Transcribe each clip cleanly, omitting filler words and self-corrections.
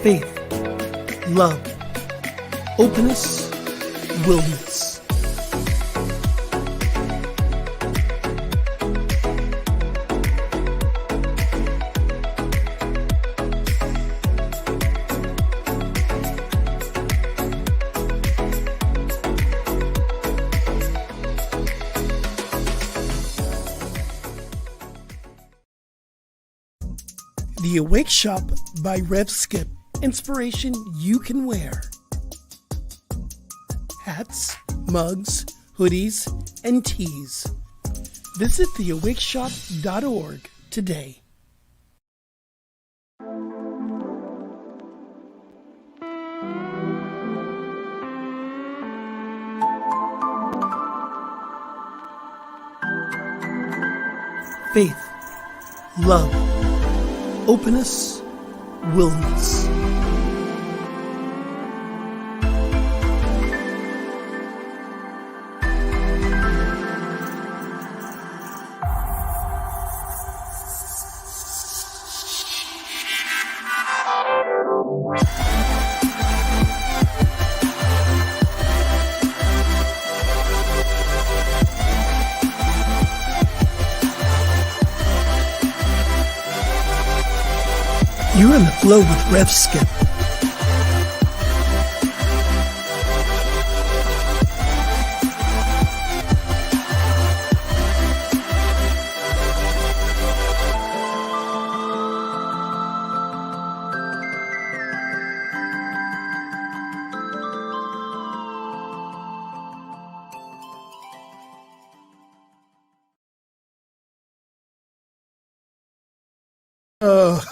faith, love, openness, willingness. The Awake Shop by Rev Skip. Inspiration you can wear. Hats, mugs, hoodies, and tees. Visit theawakeshop.org today. Faith, love, openness, willingness. You're in the flow with Rev Skip. Oh,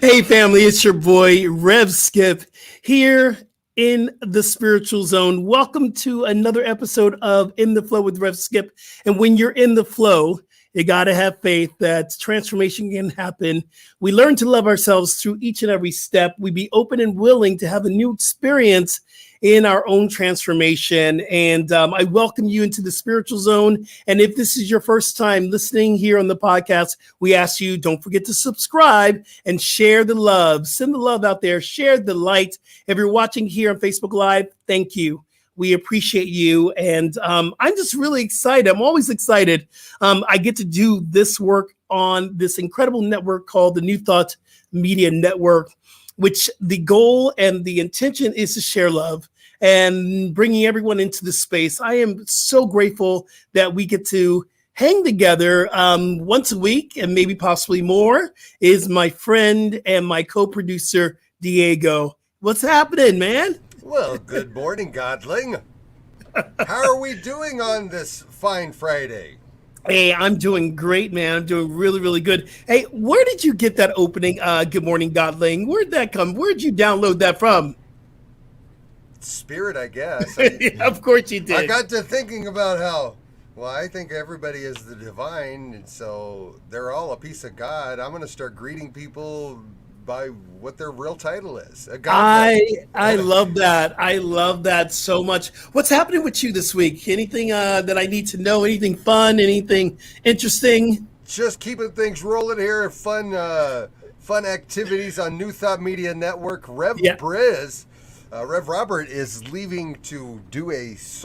hey family, it's your boy Rev Skip here in the spiritual zone. Welcome to another episode of In the Flow with Rev Skip. And when you're in the flow, you got to have faith that transformation can happen. We learn to love ourselves through each and every step. We be open and willing to have a new experience in our own transformation. And I welcome you into the spiritual zone. And if this is your first time listening here on the podcast, we ask you, don't forget to subscribe and share the love. Send the love out there. Share the light. If you're watching here on Facebook Live, thank you. We appreciate you. And I'm just really excited. I'm always excited. I get to do this work on this incredible network called the New Thought Media Network, which the goal and the intention is to share love and bringing everyone into the space. I am so grateful that we get to hang together once a week and maybe possibly more. Is my friend and my co-producer, Diego. What's happening, man? Well, good morning, Godling. How are we doing on this fine Friday? Hey, I'm doing great, man. I'm doing really, really good. Hey, where did you get that opening? Good morning, Godling. Where'd that come? Where'd you download that from? Spirit, I guess. Yeah, of course you did. I got to thinking about how, well, I think everybody is the divine, and so they're all a piece of God. I'm going to start greeting people by what their real title is. I love that. I love that so much. What's happening with you this week? Anything that I need to know? Anything fun? Anything interesting? Just keeping things rolling here. Fun activities on New Thought Media Network. Rev Robert is leaving to do he's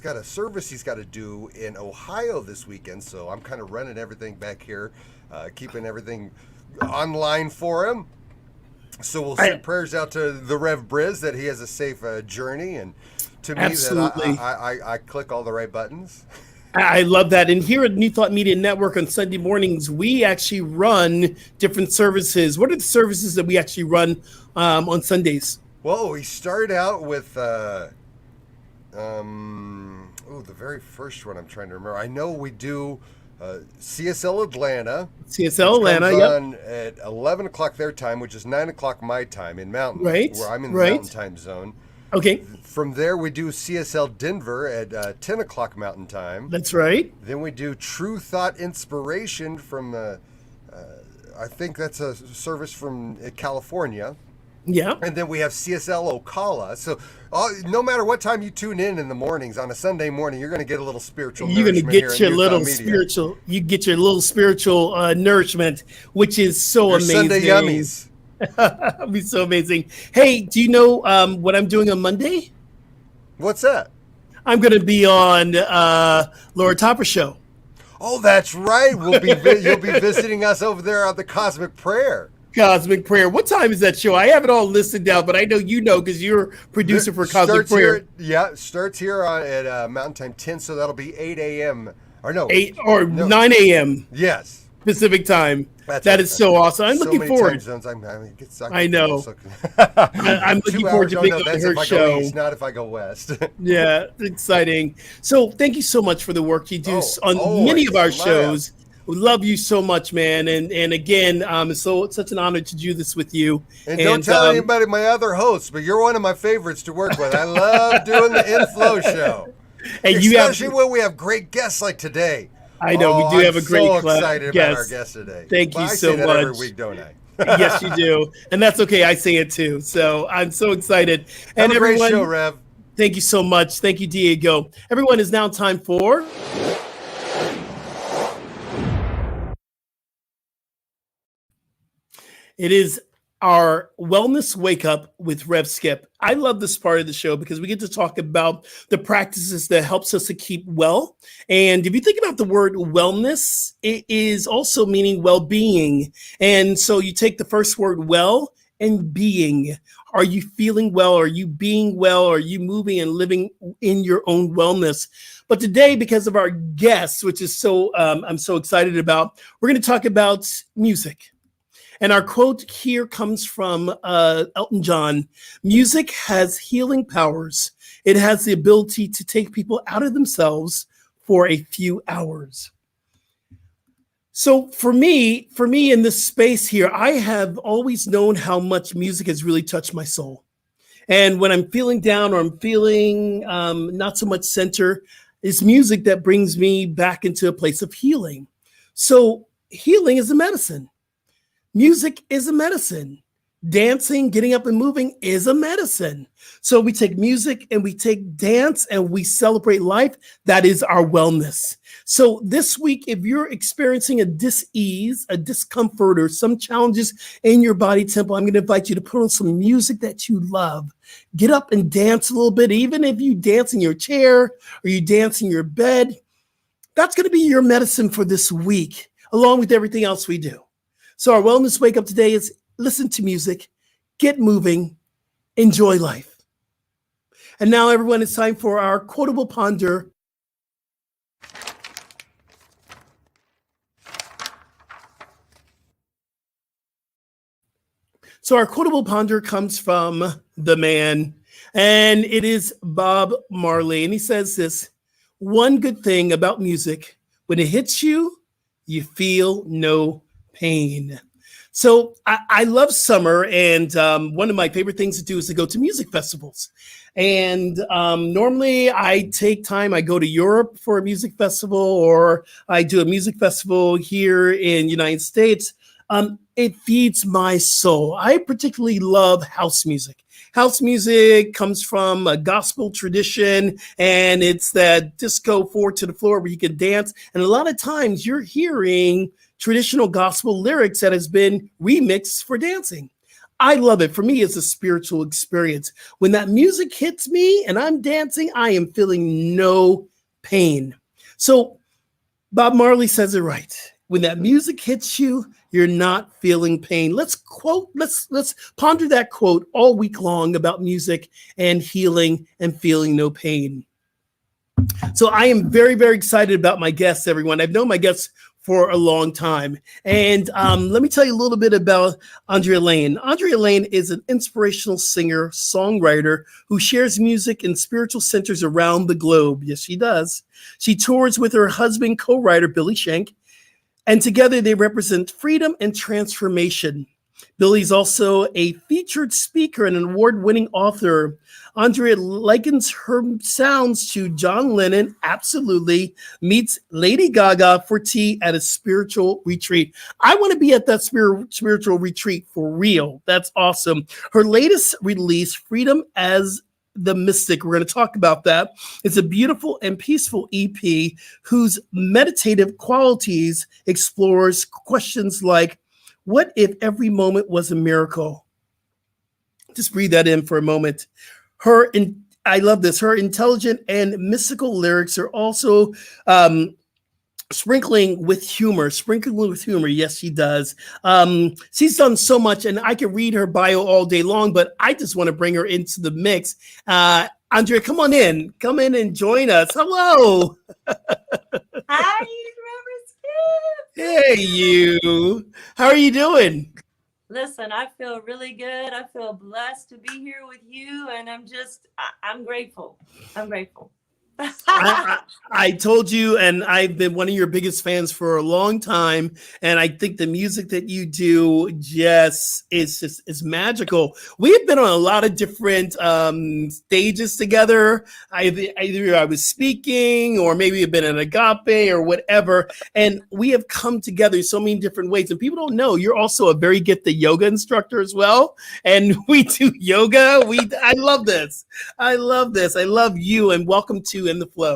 got a service he's got to do in Ohio this weekend, so I'm kind of running everything back here, keeping everything online for him. So we'll send prayers out to the Rev Briz that he has a safe journey, and to me absolutely. that I click all the right buttons. I love that. And here at New Thought Media Network on Sunday mornings, we actually run different services. What are the services that we actually run on Sundays? Well, we started out with the very first one I'm trying to remember. I know we do CSL Atlanta. CSL Atlanta, on at 11 o'clock their time, which is 9 o'clock my time in Mountain, right? Where I'm in the Mountain time zone. Okay. From there, we do CSL Denver at 10 o'clock Mountain time. That's right. Then we do True Thought Inspiration from, I think that's a service from California. Yeah. And then we have CSL Ocala. So no matter what time you tune in the mornings on a Sunday morning, you're going to get a little spiritual nourishment. You're going to get your little spiritual. You get your little spiritual nourishment, which is so your amazing. Sunday yummies. That'd be so amazing. Hey, do you know what I'm doing on Monday? What's that? I'm going to be on Laura Topper Show. Oh, that's right. You'll be visiting us over there on the Cosmic Prayer. Cosmic Prayer. What time is that show? I have it all listed down, but I know you know because you're producer for Cosmic Prayer. Starts here at Mountain Time 10, so that'll be 8 a.m. Or no. 9 a.m. Yes. Pacific time. That is so awesome. I'm looking forward. I know. I'm looking forward to being on her show. Not if I go west. Yeah, exciting. So thank you so much for the work you do on many of our shows. We love you so much, man. And again, it's such an honor to do this with you. And don't tell anybody my other hosts, but you're one of my favorites to work with. I love doing the Inflow show. And especially when we have great guests like today. I know we do have a great guest. So excited about our guest today. Thank you so much. Every week, don't I? Yes, you do, and that's okay. I say it too. So I'm so excited. Have a great show, Rev. Thank you so much. Thank you, Diego. Everyone, is now time for. It is our wellness wake up with Rev Skip. I love this part of the show because we get to talk about the practices that helps us to keep well. And if you think about the word wellness, it is also meaning well-being. And so you take the first word well and being. Are you feeling well? Are you being well? Are you moving and living in your own wellness? But today, because of our guests, which is I'm so excited about, we're going to talk about music. And our quote here comes from Elton John. Music has healing powers. It has the ability to take people out of themselves for a few hours. So for me in this space here, I have always known how much music has really touched my soul. And when I'm feeling down or I'm feeling not so much center, it's music that brings me back into a place of healing. So healing is a medicine. Music is a medicine. Dancing, getting up and moving is a medicine. So we take music and we take dance and we celebrate life. That is our wellness. So this week, if you're experiencing a dis-ease, a discomfort, or some challenges in your body temple, I'm going to invite you to put on some music that you love. Get up and dance a little bit. Even if you dance in your chair or you dance in your bed, that's going to be your medicine for this week, along with everything else we do. So our wellness wake up today is listen to music, get moving, enjoy life. And now, everyone, it's time for our Quotable Ponder. So our Quotable Ponder comes from the man, and it is Bob Marley. And he says this: one good thing about music, when it hits you, you feel no pain. So I love summer, and one of my favorite things to do is to go to music festivals. And normally I take time, I go to Europe for a music festival, or I do a music festival here in the United States. It feeds my soul. I particularly love house music. House music comes from a gospel tradition, and it's that disco four to the floor where you can dance. And a lot of times you're hearing traditional gospel lyrics that has been remixed for dancing. I love it. For me, it's a spiritual experience. When that music hits me and I'm dancing, I am feeling no pain. So Bob Marley says it right. When that music hits you, you're not feeling pain. Let's ponder that quote all week long about music and healing and feeling no pain. So I am very, very excited about my guests, everyone. I've known my guests for a long time. And let me tell you a little bit about Andrea Lane. Andrea Lane is an inspirational singer, songwriter who shares music in spiritual centers around the globe. Yes, she does. She tours with her husband, co-writer Billy Shank, and together they represent freedom and transformation. Billy's also a featured speaker and an award-winning author. Ondrea likens her sounds to John Lennon, absolutely, meets Lady GaGa for tea at a spiritual retreat. I want to be at that spiritual retreat for real. That's awesome. Her latest release, Freedom as the Mystic, we're going to talk about that. It's a beautiful and peaceful EP whose meditative qualities explores questions like, What if every moment was a miracle? Just breathe that in for a moment. I love this. Her intelligent and mystical lyrics are also sprinkling with humor. Yes, she does. She's done so much, and I could read her bio all day long, but I just want to bring her into the mix. Andrea, come on in. Come in and join us. Hello. Hi, Rev Skip. Hey, you. How are you doing? Listen, I feel really good. I feel blessed to be here with you, and I'm grateful. I'm grateful. I told you, and I've been one of your biggest fans for a long time, and I think the music that you do is magical. We have been on a lot of different stages together. Either I was speaking, or maybe you've been at Agape or whatever, and we have come together so many different ways. And people don't know you're also a very gifted yoga instructor as well, and we do yoga. I love this. I love you, and welcome to In the Flow.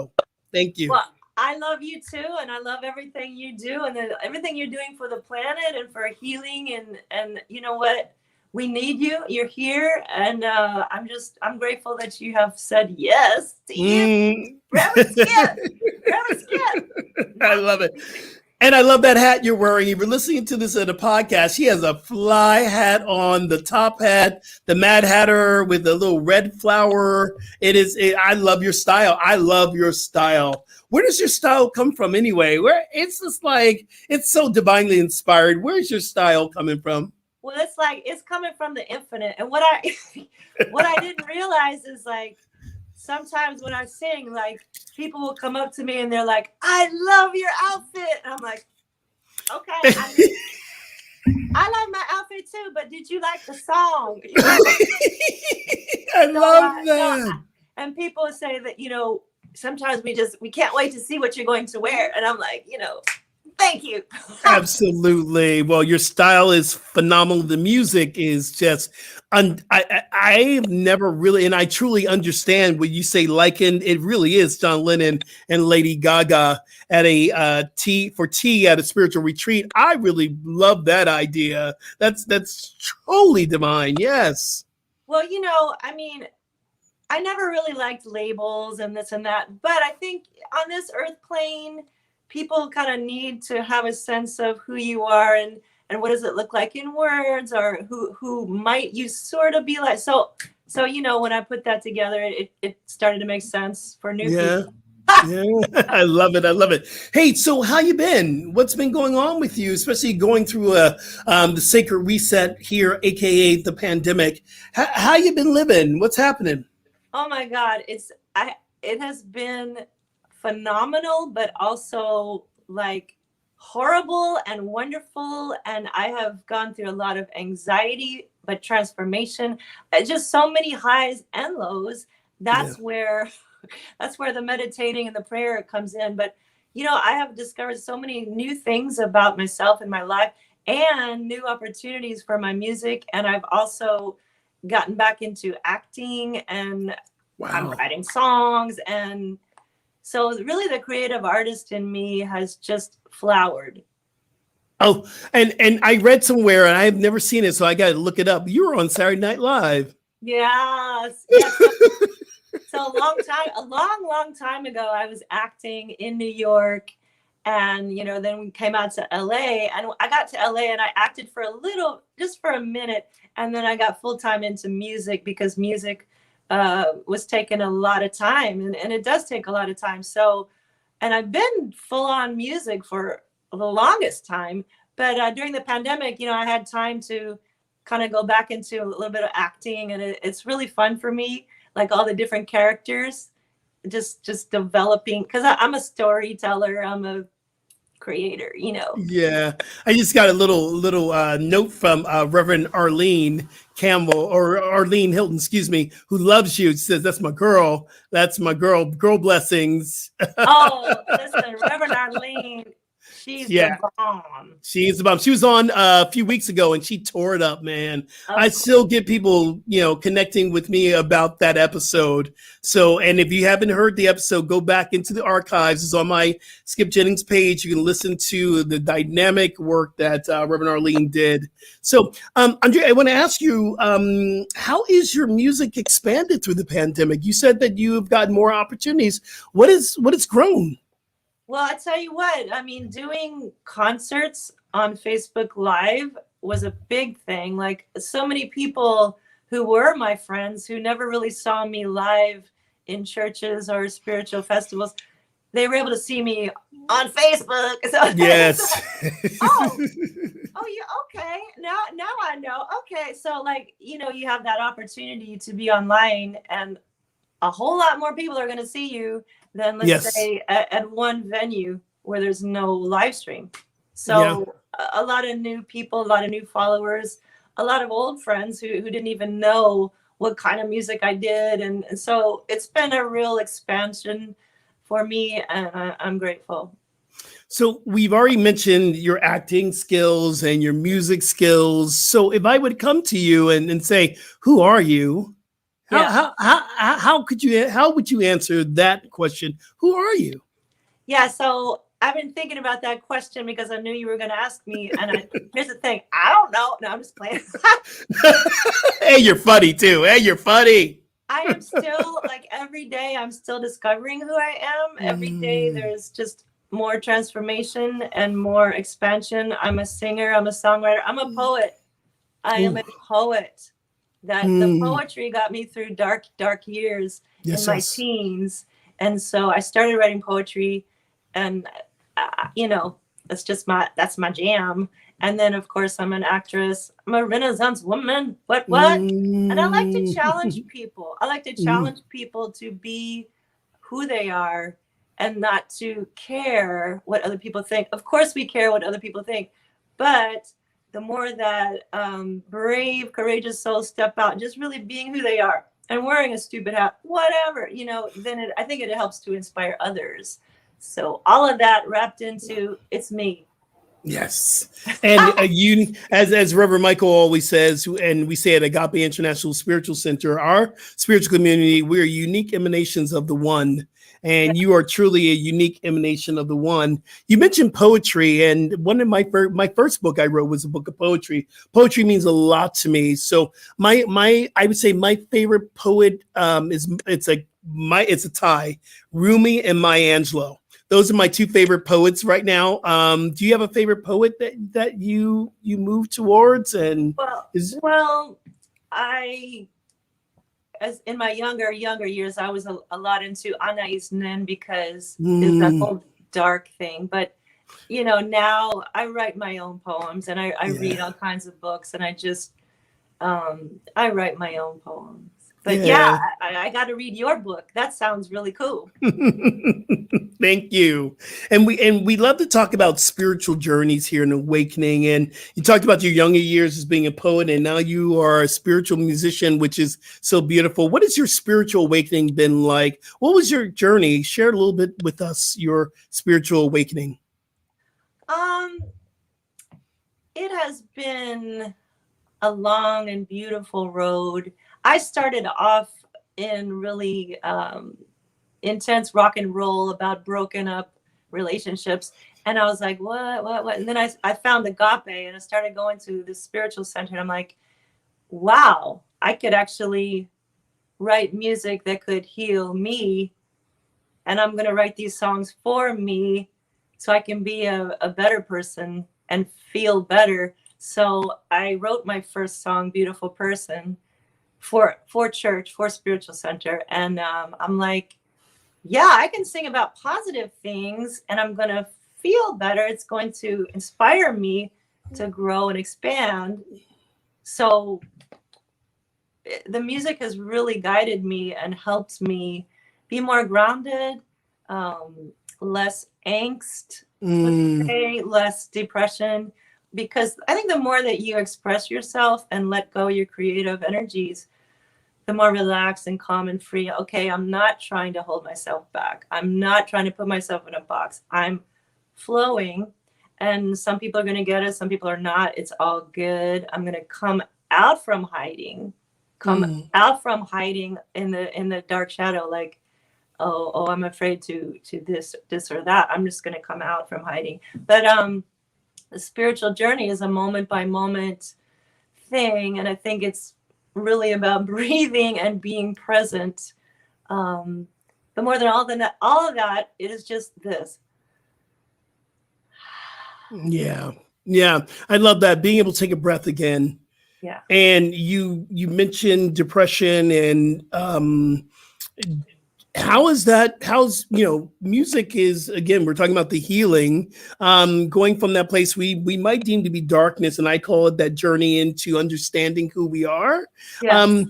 Thank you. Well, I love you too, and I love everything you do, and everything you're doing for the planet and for healing. And you know what? We need you. You're here, and I'm grateful that you have said yes to you. Rev Skip. Rev Skip. I love it. And I love that hat you're wearing. If you're listening to this at a podcast, she has a fly hat on, the top hat, the Mad Hatter with the little red flower. I love your style. I love your style. Where does your style come from anyway? It's just like, it's so divinely inspired. Where's your style coming from? Well, it's coming from the infinite. And what I didn't realize is, like, sometimes when I sing, like, people will come up to me and they're like, I love your outfit. And I'm like, okay, I love my outfit too, but did you like the song? I love that. And people say that, sometimes we can't wait to see what you're going to wear. And I'm like, thank you. Absolutely. Well, your style is phenomenal. The music is just, I've never really, and I truly understand when you say likened, it really is John Lennon and Lady GaGa at a tea at a spiritual retreat. I really love that idea. That's truly divine. Yes. Well, I never really liked labels and this and that, but I think on this earth plane, people kind of need to have a sense of who you are and what does it look like in words, or who might you sort of be like. So when I put that together, it started to make sense for new people. Yeah, I love it. Hey, so how you been? What's been going on with you, especially going through the sacred reset here, aka the pandemic? How you been living? What's happening? Oh my God, it has been phenomenal, but also like horrible and wonderful. And I have gone through a lot of anxiety, but transformation, just so many highs and lows. That's where the meditating and the prayer comes in. But, I have discovered so many new things about myself and my life, and new opportunities for my music. And I've also gotten back into acting, and I'm writing songs. And so really the creative artist in me has just flowered. Oh, and I read somewhere, and I've never seen it, so I got to look it up. You were on Saturday Night Live. Yes. So a long time ago, I was acting in New York, and, then we came out to LA, and I got to LA and I acted for just for a minute. And then I got full-time into music, because music was taking a lot of time, and it does take a lot of time. So, and I've been full on music for the longest time, but during the pandemic, I had time to kind of go back into a little bit of acting, and it's really fun for me, like all the different characters, just developing, because I'm a storyteller, I'm a creator, Yeah, I just got a little note from Reverend Arlene Campbell, or Arlene Hilton, excuse me, who loves you. It says, that's my girl, girl blessings. Oh, listen, Reverend Arlene, She's Yeah. the bomb. She's the bomb. She was on a few weeks ago and she tore it up, man. I Of still get people, connecting with me about that episode. So, and if you haven't heard the episode, go back into the archives. It's on my Skip Jennings page. You can listen to the dynamic work that Reverend Arlene did. So, Andrea, I want to ask you, how is your music expanded through the pandemic? You said that you have gotten more opportunities. What has grown? Well, I tell you what, I mean, doing concerts on Facebook Live was a big thing. Like so many people who were my friends who never really saw me live in churches or spiritual festivals, they were able to see me on Facebook. So, Yes. oh, yeah, okay. Now I know. Okay, so like, you have that opportunity to be online and a whole lot more people are going to see you than let's say at one venue where there's no live stream. So a lot of new people, a lot of new followers, a lot of old friends who didn't even know what kind of music I did. And so it's been a real expansion for me, and I'm grateful. So we've already mentioned your acting skills and your music skills. So if I would come to you and say, who are you? How would you answer that question? Who are you? Yeah, so I've been thinking about that question because I knew you were going to ask me. And here's the thing, I don't know. No, I'm just playing. Hey, you're funny too. Hey, you're funny. I am still like every day. I'm still discovering who I am. Every day there's just more transformation and more expansion. I'm a singer. I'm a songwriter. I'm a poet. I am a poet. That the poetry got me through dark years in my teens. And so I started writing poetry and, that's my jam. And then of course I'm an actress. I'm a Renaissance woman. What? And I like to challenge people. I like to challenge people to be who they are and not to care what other people think. Of course we care what other people think, but the more that brave, courageous souls step out, just really being who they are and wearing a stupid hat, whatever, then I think it helps to inspire others. So all of that wrapped into it's me. Yes. And you, as Reverend Michael always says, and we say at Agape International Spiritual Center, our spiritual community, we are unique emanations of the one. And you are truly a unique emanation of the one. You mentioned poetry, and one of my first book I wrote was a book of poetry. Poetry means a lot to me. So I would say my favorite poet it's a tie, Rumi and Maya Angelou. Those are my two favorite poets right now. Do you have a favorite poet that you move towards? And as in my younger years, I was a lot into Anais Nin because it's that whole dark thing. But now I write my own poems and I read all kinds of books and I just I write my own poems. But I got to read your book. That sounds really cool. Thank you. And we love to talk about spiritual journeys here in Awakening. And you talked about your younger years as being a poet, and now you are a spiritual musician, which is so beautiful. What has your spiritual awakening been like? What was your journey? Share a little bit with us, your spiritual awakening. It has been a long and beautiful road. I started off in really intense rock and roll about broken up relationships. And I was like, what? And then I found Agape and I started going to the spiritual center. And I'm like, wow, I could actually write music that could heal me. And I'm going to write these songs for me so I can be a better person and feel better. So I wrote my first song, Beautiful Person, for church, for spiritual center. And I'm like, yeah, I can sing about positive things and I'm going to feel better. It's going to inspire me to grow and expand. So the music has really guided me and helped me be more grounded, less angst, less depression, because I think the more that you express yourself and let go your creative energies, the more relaxed and calm and free. Okay, I'm not trying to hold myself back. I'm not trying to put myself in a box. I'm flowing. And some people are going to get it. Some people are not. It's all good. I'm going to come out from hiding, out from hiding in the dark shadow. Like, oh, I'm afraid to this or that. I'm just going to come out from hiding. But the spiritual journey is a moment by moment thing. And I think it's really about breathing and being present. But more than all of that, it is just this. Yeah. I love that, being able to take a breath again. Yeah. And you mentioned depression, and how's music is, again, we're talking about the healing, going from that place we might deem to be darkness, and I call it that journey into understanding who we are. Yes.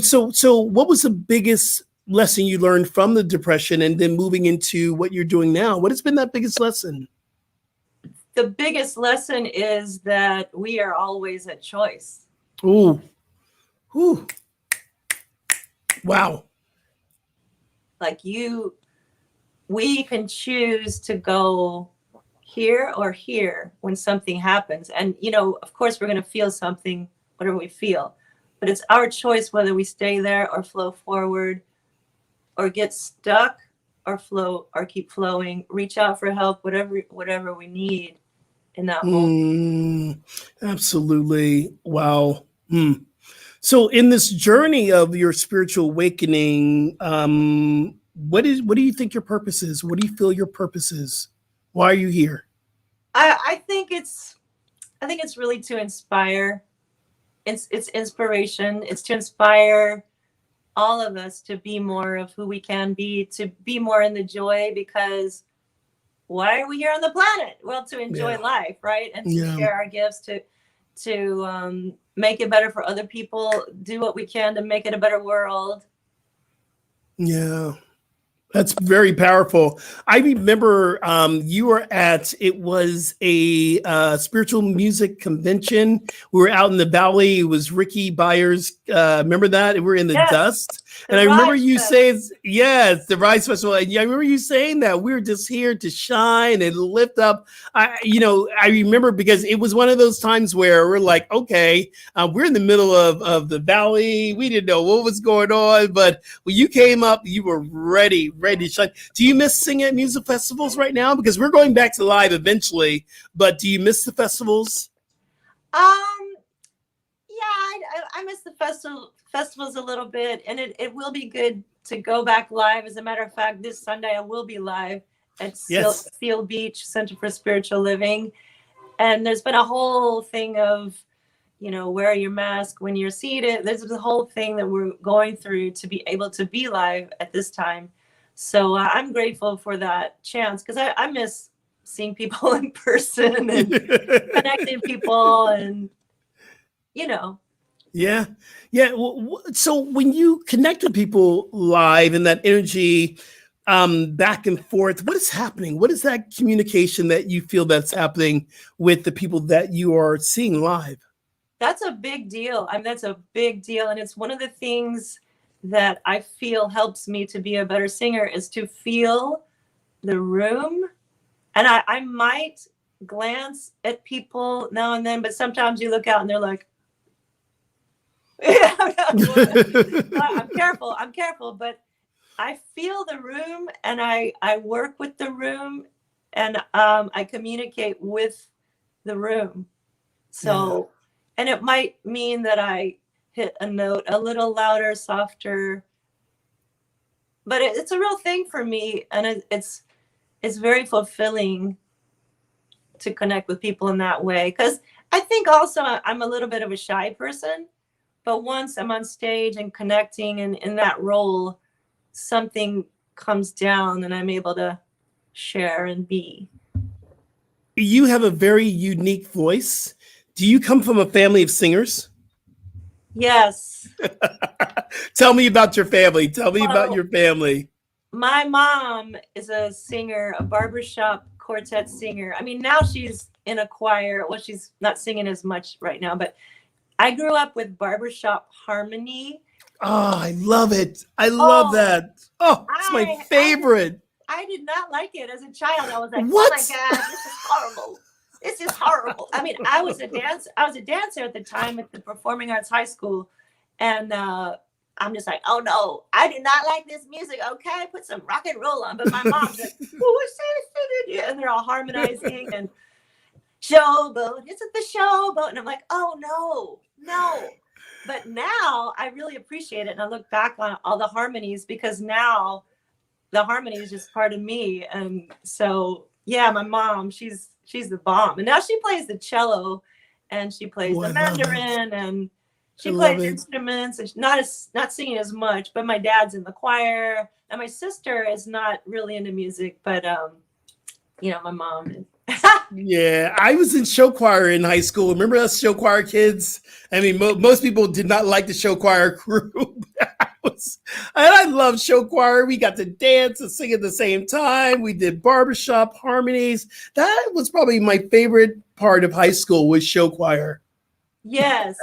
So what was the biggest lesson you learned from the depression, and then moving into what you're doing now? What has been that biggest lesson? The biggest lesson is that we are always a choice. Ooh. Wow. Like we can choose to go here or here when something happens. And, of course, we're going to feel something, whatever we feel. But it's our choice whether we stay there or flow forward or get stuck or flow or keep flowing, reach out for help, whatever we need in that moment. Absolutely. Wow. So in this journey of your spiritual awakening, what do you think your purpose is? What do you feel your purpose is? Why are you here? I think it's really to inspire. It's inspiration. It's to inspire all of us to be more of who we can be, to be more in the joy, because why are we here on the planet? Well, to enjoy life, right? And to share our gifts, to make it better for other people, do what we can to make it a better world. Yeah. That's very powerful. I remember you were it was a spiritual music convention. We were out in the valley. It was Ricky Byers. Remember that? We were in the dust. And I remember you saying, yes, the Rise Festival. And I remember you saying that we were just here to shine and lift up. I remember because it was one of those times where we're like, okay, we're in the middle of the valley. We didn't know what was going on. But when you came up, you were ready to shine. Do you miss singing at music festivals right now? Because we're going back to live eventually. But do you miss the festivals? Yeah, I miss the festivals a little bit, and it will be good to go back live. As a matter of fact, this Sunday I will be live at Seal Beach Center for Spiritual Living, and there's been a whole thing of, wear your mask when you're seated. There's a whole thing that we're going through to be able to be live at this time. So I'm grateful for that chance, because I miss seeing people in person and connecting people and. Yeah. Well, so when you connect with people live and that energy back and forth, what is happening? What is that communication that you feel that's happening with the people that you are seeing live? That's a big deal. That's a big deal. And it's one of the things that I feel helps me to be a better singer, is to feel the room. And I might glance at people now and then, but sometimes you look out and they're like, I'm careful, but I feel the room, and I work with the room, and I communicate with the room. So, and it might mean that I hit a note a little louder, softer, but it's a real thing for me, and it's very fulfilling to connect with people in that way, because I think also I'm a little bit of a shy person. But once I'm on stage and connecting and in that role, something comes down and I'm able to share and be. You have a very unique voice. Do you come from a family of singers? Yes. Tell me about your family. Tell me about your family. My mom is a singer, a barbershop quartet singer. Now she's in a choir. Well, she's not singing as much right now, but I grew up with barbershop harmony. Oh, I love it. I love that. Oh, it's my favorite. I did not like it as a child. I was like, what? Oh my God, this is horrible. this is horrible. I mean, I was a dancer at the time at the Performing Arts High School, and I'm just like, oh no, I do not like this music. Okay, put some rock and roll on. But my mom's like, what's this? And they're all harmonizing and showboat. It's the showboat, and I'm like, oh no. But now I really appreciate it, and I look back on all the harmonies, because now the harmony is just part of me. And so, yeah, my mom, she's the bomb. And now she plays the cello, and she plays the mandarin, and she plays instruments, and not singing as much. But my dad's in the choir, and my sister is not really into music, but my mom is. Yeah, I was in show choir in high school. Remember us show choir kids? I mean, most people did not like the show choir crew. I love show choir. We got to dance and sing at the same time. We did barbershop harmonies. That was probably my favorite part of high school, was show choir. Yes,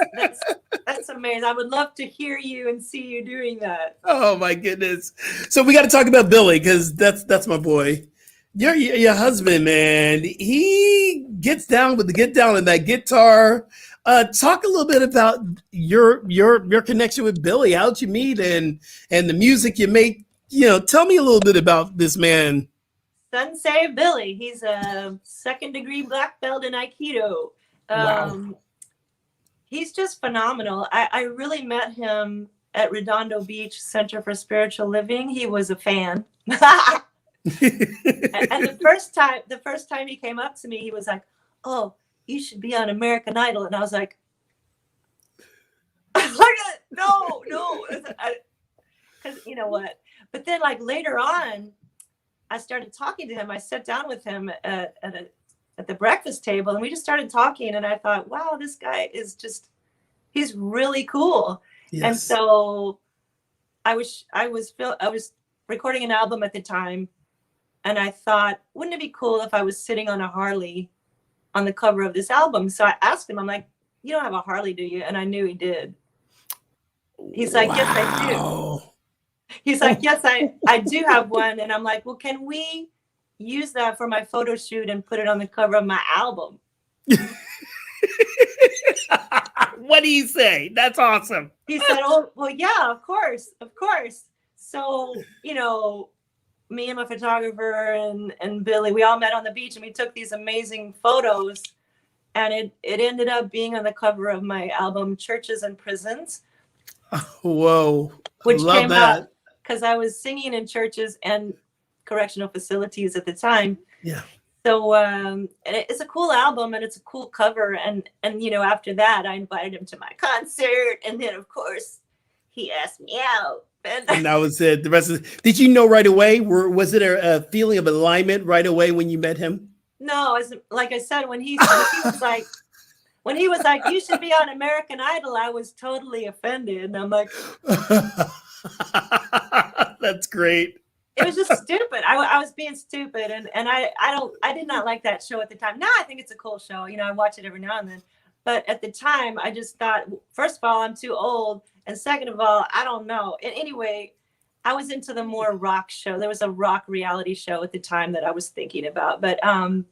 that's amazing. I would love to hear you and see you doing that. Oh my goodness! So we got to talk about Billy, because that's my boy. Your husband, man, he gets down with the get down on that guitar. Talk a little bit about your connection with Billy. How'd you meet, and the music you make? Tell me a little bit about this man. Sensei Billy. He's a 2nd degree black belt in Aikido. Wow. He's just phenomenal. I really met him at Redondo Beach Center for Spiritual Living. He was a fan. And the first time he came up to me, he was like, "Oh, you should be on American Idol." And I was like, no, because you know what? But then, like, later on, I started talking to him. I sat down with him at the breakfast table, and we just started talking. And I thought, wow, this guy is he's really cool. Yes. And so I was recording an album at the time. And I thought, wouldn't it be cool if I was sitting on a Harley on the cover of this album? So I asked him, I'm like, you don't have a Harley, do you? And I knew he did. He's like, yes, I do. He's like, yes, I do have one. And I'm like, well, can we use that for my photo shoot and put it on the cover of my album? What do you say? That's awesome. He said, oh, well, yeah, of course. So, me and my photographer and Billy, we all met on the beach, and we took these amazing photos, and it ended up being on the cover of my album, Churches and Prisons. Whoa. Which Love came that. out because I was singing in churches and correctional facilities at the time. Yeah. So and it's a cool album, and it's a cool cover. And after that, I invited him to my concert. And then, of course, he asked me out. And that was it. The rest of it. Did you know right away? Was it a feeling of alignment right away when you met him? No, like I said, when he was like, you should be on American Idol, I was totally offended. And I'm like, that's great. It was just stupid. I was being stupid, and I did not like that show at the time. Now I think it's a cool show. I watch it every now and then. But at the time, I just thought, first of all, I'm too old. And second of all, I don't know. And anyway, I was into the more rock show. There was a rock reality show at the time that I was thinking about. But I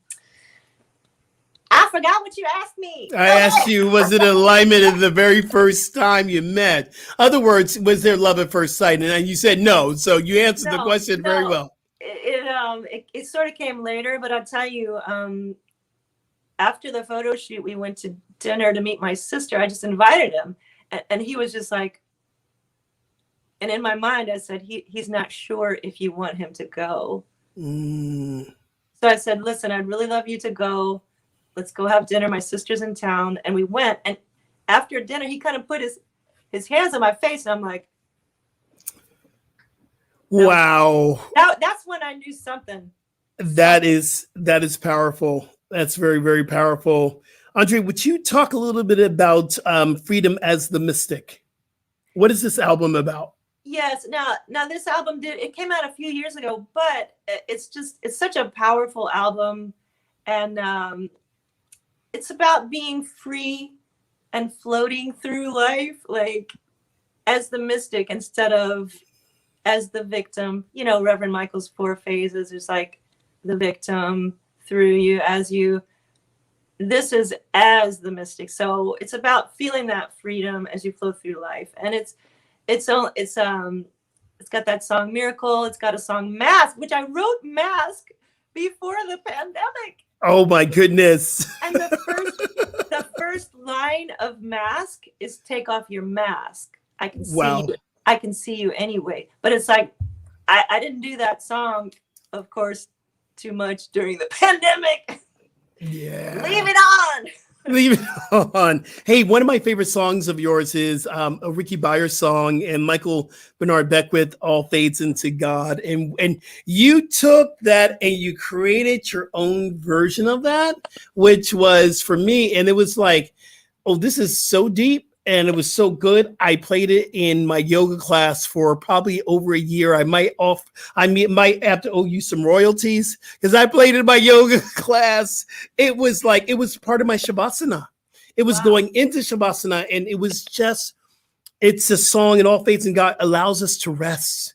forgot what you asked me. I asked you, was it alignment of the very first time you met? Other words, was there love at first sight? And you said no. So you answered the question very well. It sort of came later, but I'll tell you, after the photo shoot, we went to dinner to meet my sister. I just invited him. And he was just like, and in my mind, I said, he's not sure if you want him to go. Mm. So I said, listen, I'd really love you to go. Let's go have dinner. My sister's in town. And we went. And after dinner, he kind of put his hands on my face. And I'm like, wow. That's when I knew something. That is powerful. That's very, very powerful. Andrea, would you talk a little bit about Freedom as the Mystic? What is this album about? Yes. Now this album it came out a few years ago, but it's such a powerful album. And it's about being free and floating through life, like as the mystic instead of as the victim. Reverend Michael's 4 phases is like the victim through you as you this is as the mystic. So it's about feeling that freedom as you flow through life. And it's got that song Miracle. It's got a song Mask, which I wrote Mask before the pandemic. Oh my goodness. And the first line of Mask is take off your mask. I can see you. I can see you anyway. But it's like I didn't do that song, of course, too much during the pandemic. Yeah. Leave it on. Leave it on. Hey, one of my favorite songs of yours is a Ricky Byers song and Michael Bernard Beckwith, All Fades into God. And you took that and you created your own version of that, which was for me. And it was like, oh, this is so deep. And it was so good. I played it in my yoga class for probably over a year. I might have to owe you some royalties because I played it in my yoga class. It was part of my Shavasana. It was going into Shavasana, and it's a song, and All Faith in God allows us to rest.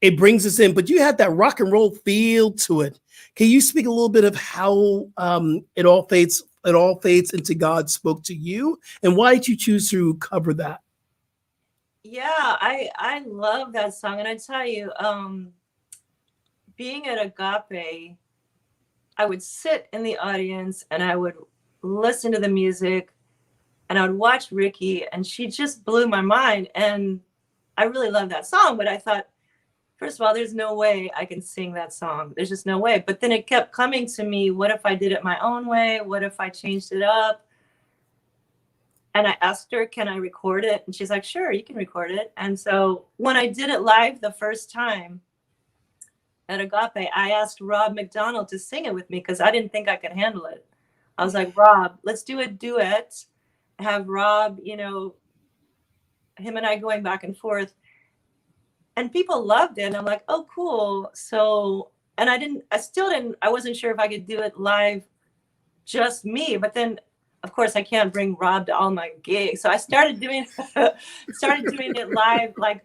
It brings us in, but you had that rock and roll feel to it. Can you speak a little bit of how It All Fades into God spoke to you, and why did you choose to cover that? Yeah, I love that song. And I tell you, being at Agape, I would sit in the audience and I would listen to the music and I would watch Ricky, and she just blew my mind. And I really love that song, but I thought, first of all, there's no way I can sing that song. There's just no way. But then it kept coming to me. What if I did it my own way? What if I changed it up? And I asked her, can I record it? And she's like, sure, you can record it. And so when I did it live the first time at Agape, I asked Rob McDonald to sing it with me because I didn't think I could handle it. I was like, Rob, let's do a duet. Have Rob, him and I going back and forth. And people loved it. And I'm like, oh, cool. So, and I wasn't sure if I could do it live, just me. But then, of course, I can't bring Rob to all my gigs. So I started doing it live, like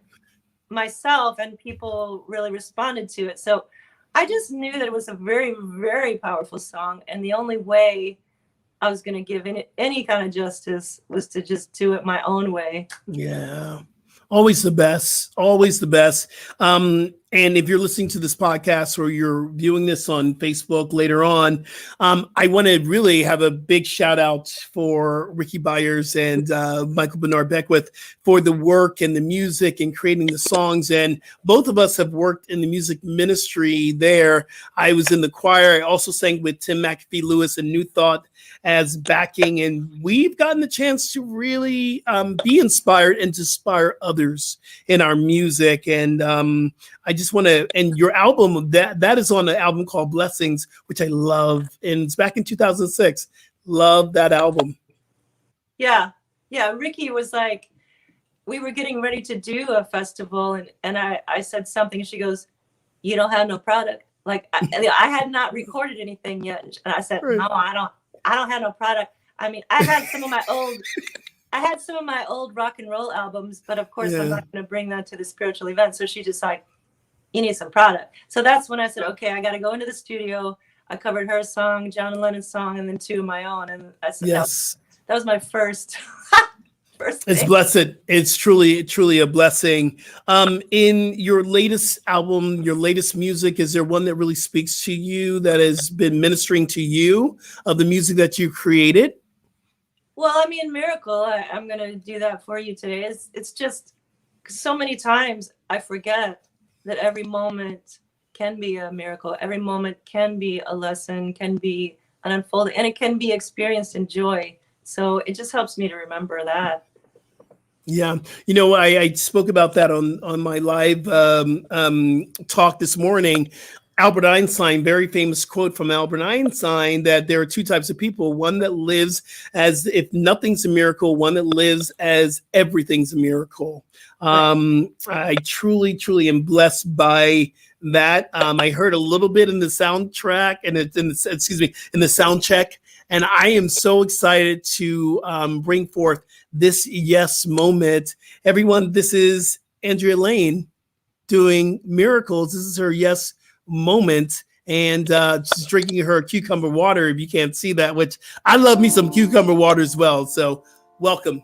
myself, and people really responded to it. So I just knew that it was a very, very powerful song. And the only way I was going to give any kind of justice was to just do it my own way. Yeah. Always the best. Always the best. And if you're listening to this podcast or you're viewing this on Facebook later on, I want to really have a big shout out for Ricky Byers and Michael Bernard Beckwith for the work and the music and creating the songs. And both of us have worked in the music ministry there. I was in the choir. I also sang with Tim McAfee Lewis and New Thought as backing. And we've gotten the chance to really be inspired and to inspire others in our music. And I just want to, and your album, that is on an album called Blessings, which I love. And it's back in 2006. Love that album. Yeah. Yeah. Ricky was like, we were getting ready to do a festival, and I said something, and she goes, you don't have no product. Like I had not recorded anything yet. And I said, no, I don't have no product. I mean, I had some of my old rock and roll albums, but of course I'm not going to bring that to the spiritual event. So she just like, you need some product. So that's when I said, okay, I got to go into the studio. I covered her song, John and Lennon's song, and then two of my own. And I said, yes, that was my first. It's blessed. It's truly a blessing. In your latest album, your latest music, is there one that really speaks to you, that has been ministering to you, of the music that you created? Well, I mean, Miracle, I'm going to do that for you today. It's just so many times I forget that every moment can be a miracle. Every moment can be a lesson, can be an unfolding, and it can be experienced in joy. So it just helps me to remember that. Yeah. I spoke about that on my live talk this morning. Albert Einstein, very famous quote from Albert Einstein, that there are two types of people: one that lives as if nothing's a miracle, one that lives as everything's a miracle. I truly am blessed by that. I heard a little bit in the soundtrack and in the sound check, and I am so excited to bring forth this yes moment. Everyone, this is Andrea Lane doing Miracles. This is her yes moment. and she's drinking her cucumber water. If you can't see that, which I love me some cucumber water as well. So welcome.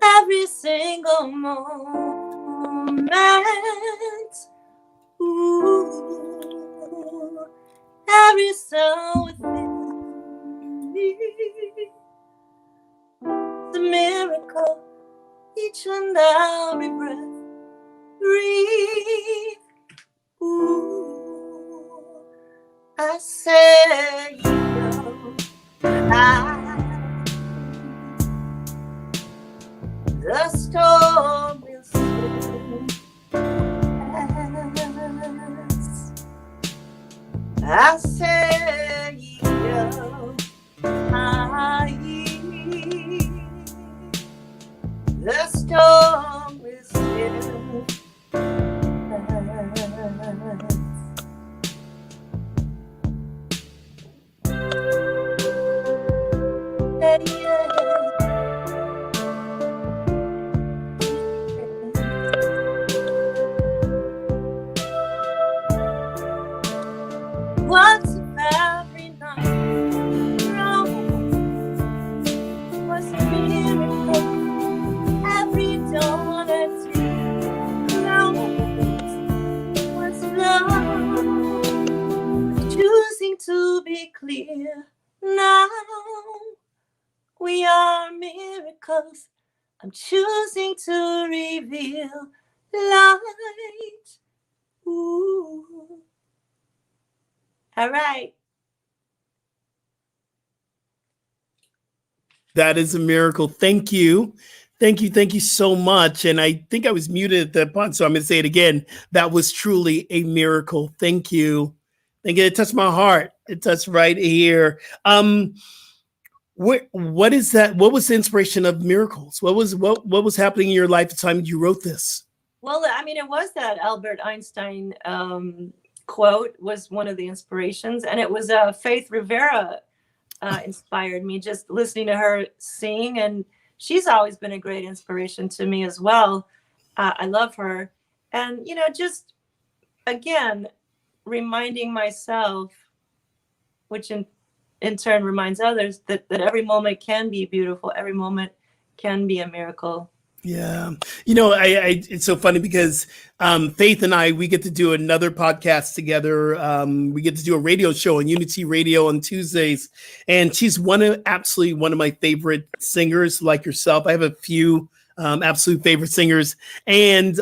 Every single moment, ooh, every soul within me, it's a miracle, each and every breath, breathe, ooh, I say, you know, the storm will soon pass. I say, yo, the storm will soon pass. Yeah. What's every night wrong? What's a miracle? Every dawn at what's love? Choosing to be clear now. We are miracles. I'm choosing to reveal light. Ooh. All right. That is a miracle. Thank you. Thank you. Thank you so much. And I think I was muted at that point, so I'm going to say it again. That was truly a miracle. Thank you. Thank you. It touched my heart. It touched right here. What is that? What was the inspiration of miracles? What was happening in your life at the time you wrote this? Well, I mean, it was that Albert Einstein quote was one of the inspirations, and it was Faith Rivera inspired me, just listening to her sing, and she's always been a great inspiration to me as well. I love her, and just again reminding myself, which in turn reminds others, that every moment can be beautiful, every moment can be a miracle. Yeah. It's so funny because Faith and I, we get to do another podcast together. We get to do a radio show on Unity Radio on Tuesdays. And she's absolutely one of my favorite singers, like yourself. I have a few absolute favorite singers. And,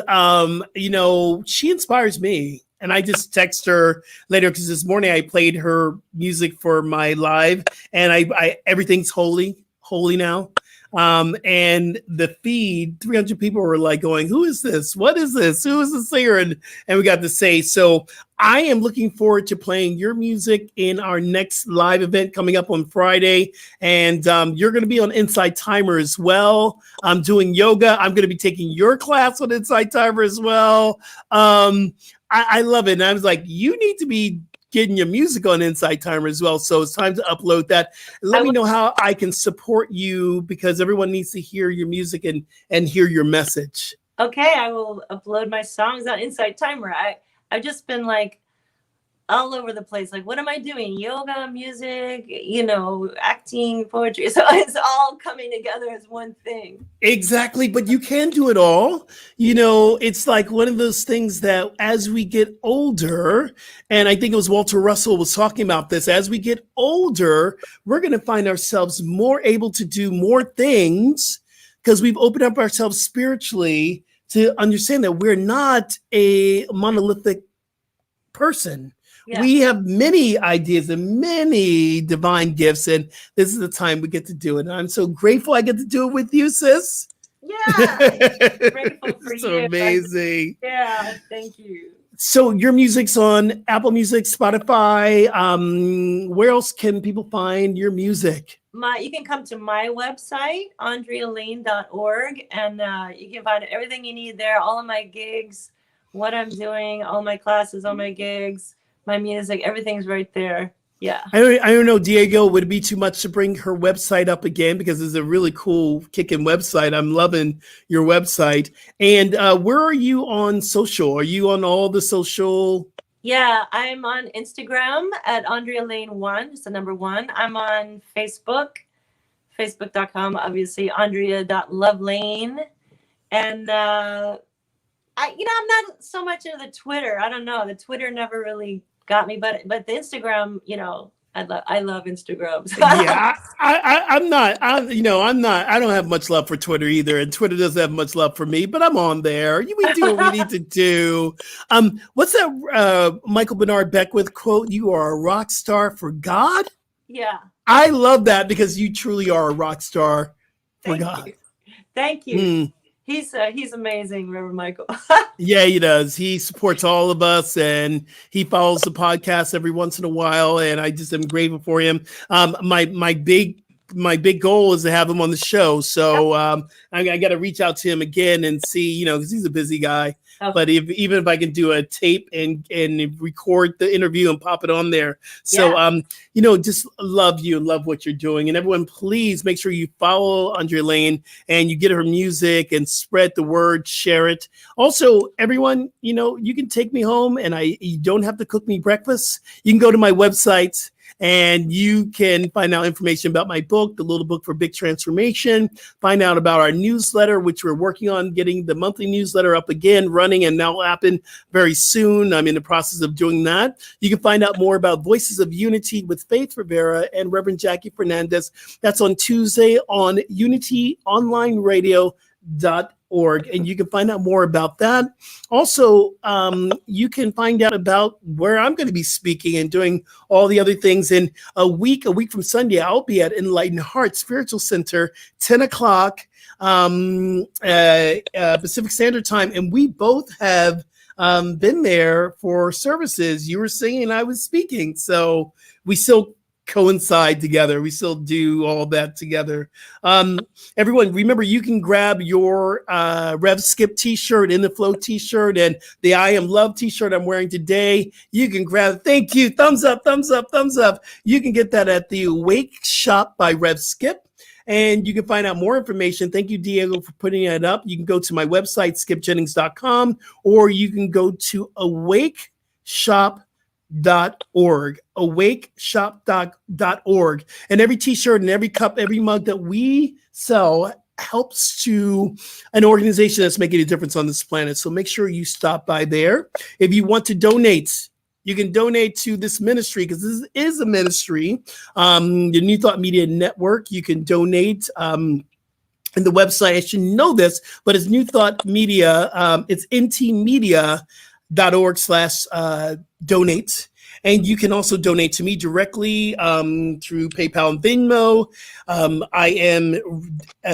she inspires me. And I just text her later because this morning I played her music for my live, and I everything's holy now. And the feed, 300 people were like going, who is this? What is this? Who is the singer? And we got to say, so I am looking forward to playing your music in our next live event coming up on Friday. And you're going to be on Inside Timer as well. I'm doing yoga. I'm going to be taking your class on Inside Timer as well. I love it. And I was like, you need to be getting your music on Inside Timer as well. So it's time to upload that. Let me know how I can support you, because everyone needs to hear your music and hear your message. Okay, I will upload my songs on Inside Timer. I've just been like all over the place. Like, what am I doing? Yoga, music, acting, poetry. So it's all coming together as one thing. Exactly. But you can do it all. It's like one of those things that as we get older, and I think it was Walter Russell was talking about this, as we get older, we're going to find ourselves more able to do more things because we've opened up ourselves spiritually to understand that we're not a monolithic person. Yeah. We have many ideas and many divine gifts, and this is the time we get to do it. And I'm so grateful I get to do it with you, sis. Yeah, grateful for so you. Amazing. Yeah, thank you. So your music's on Apple Music, Spotify. Where else can people find your music? You can come to my website, andrealane.org, and you can find everything you need there. All of my gigs, what I'm doing, all my classes, all my gigs, my music, everything's right there. Yeah. I don't know, Diego, would it be too much to bring her website up again? Because it's a really cool kicking website. I'm loving your website. And where are you on social? Are you on all the social? Yeah, I'm on Instagram at Andrea Lane 1. It's the number 1. I'm on Facebook, facebook.com, obviously, Andrea.lovelane. And I'm not so much into the Twitter. I don't know. The Twitter never really got me, but the Instagram, I love Instagram. Yeah, I'm not. I'm not. I don't have much love for Twitter either, and Twitter doesn't have much love for me. But I'm on there. We do what we need to do. What's that Michael Bernard Beckwith quote? You are a rock star for God. Yeah, I love that because you truly are a rock star for God. Thank you. He's amazing, Reverend Michael. Yeah, he does. He supports all of us, and he follows the podcast every once in a while. And I just am grateful for him. My big goal is to have him on the show. So I got to reach out to him again and see, because he's a busy guy. Oh. But even if I can do a tape and record the interview and pop it on there. So, just love you and love what you're doing. And everyone, please make sure you follow Andrea Lane and you get her music and spread the word, share it. Also, everyone, you can take me home and you don't have to cook me breakfast. You can go to my website and you can find out information about my book, The Little Book for Big Transformation. Find out about our newsletter, which we're working on getting the monthly newsletter up again, running, and that will happen very soon. I'm in the process of doing that. You can find out more about Voices of Unity with Faith Rivera and Reverend Jackie Fernandez. That's on Tuesday on unityonlineradio.org. And you can find out more about that. Also, you can find out about where I'm going to be speaking and doing all the other things. In a week from Sunday, I'll be at Enlightened Heart Spiritual Center, 10 o'clock Pacific Standard Time. And we both have been there for services. You were singing, I was speaking. So we still coincide together. We still do all that together. Everyone, remember, you can grab your Rev Skip t-shirt, In the Flow t-shirt, and the I Am Love t-shirt I'm wearing today. You can grab, thank you, thumbs up, thumbs up, thumbs up. You can get that at the Awake Shop by Rev Skip. And you can find out more information. Thank you, Diego, for putting it up. You can go to my website, skipjennings.com, or you can go to awakeshop.org, and every t-shirt and every cup, every mug that we sell helps to an organization that's making a difference on this planet. So make sure you stop by there. If you want to donate, you can donate to this ministry, because this is a ministry, the New Thought Media Network. You can donate and the website, I should know this, but it's New Thought Media. It's ntmedia.org/donate. And you can also donate to me directly through PayPal and Venmo. I am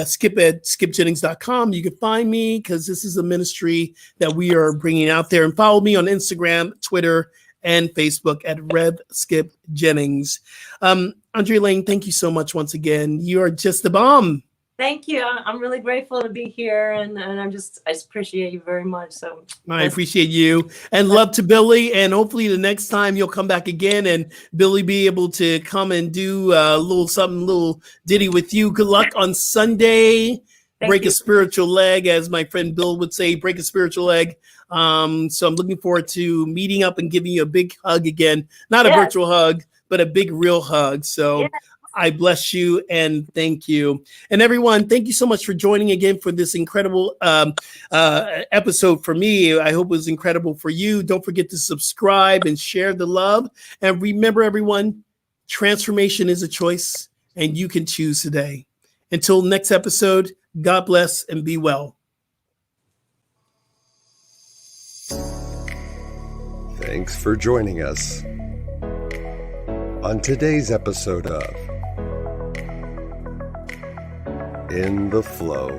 Skip at skipjennings.com. You can find me, because this is a ministry that we are bringing out there. And follow me on Instagram, Twitter, and Facebook at Rev Skip Jennings. Andrea Lane, thank you so much once again. You are just the bomb. Thank you. I'm really grateful to be here, and I just appreciate you very much. So I appreciate you, and love to Billy. And hopefully the next time you'll come back again, and Billy be able to come and do a little ditty with you. Good luck on Sunday. Break a spiritual leg, as my friend Bill would say. Break a spiritual leg. So I'm looking forward to meeting up and giving you a big hug again. Not a virtual hug, but a big real hug. So I bless you and thank you. And everyone, thank you so much for joining again for this incredible episode for me. I hope it was incredible for you. Don't forget to subscribe and share the love. And remember, everyone, transformation is a choice, and you can choose today. Until next episode, God bless and be well. Thanks for joining us on today's episode of In the Flow.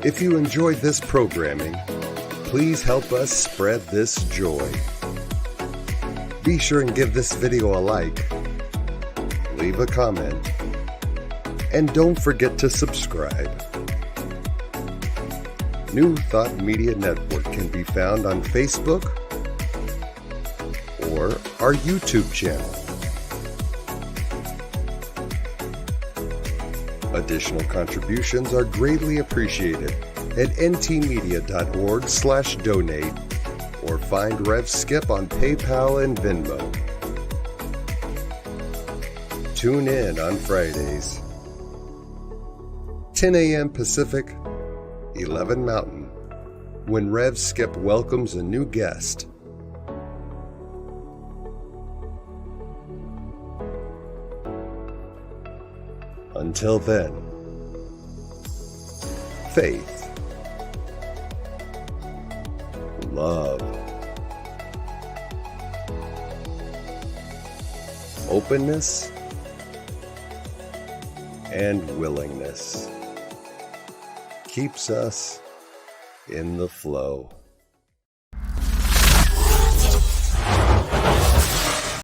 If you enjoyed this programming, please help us spread this joy. Be sure and give this video a like, leave a comment, and don't forget to subscribe. New Thought Media Network can be found on Facebook our YouTube channel. Additional contributions are greatly appreciated at ntmedia.org/donate or find Rev Skip on PayPal and Venmo. Tune in on Fridays, 10 a.m. Pacific, 11 Mountain, when Rev Skip welcomes a new guest. Until then, faith, love, openness, and willingness keeps us in the flow.